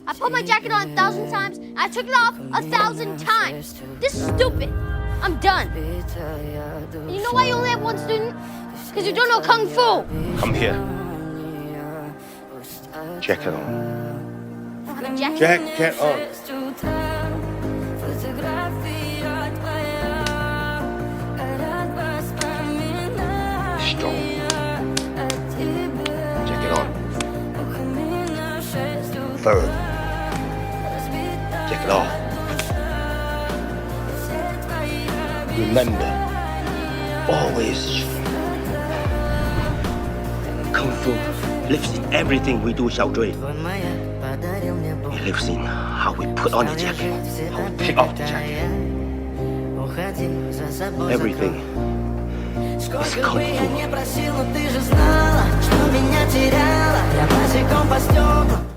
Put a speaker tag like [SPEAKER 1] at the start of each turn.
[SPEAKER 1] I put my jacket on 1,000 times. I took it off 1,000 times. This is stupid. I'm done. And you know why you only have one student? Because you don't know Kung Fu.
[SPEAKER 2] Come here. Jacket on.
[SPEAKER 1] I don't have a jacket.
[SPEAKER 2] Jacket on. Strong. Jacket on. Third. Jacket off. Remember, always Kung Fu lives in everything we do, Xiaojui. It lives in how we put on the jacket, how we take off the jacket. Everything is Kung Fu.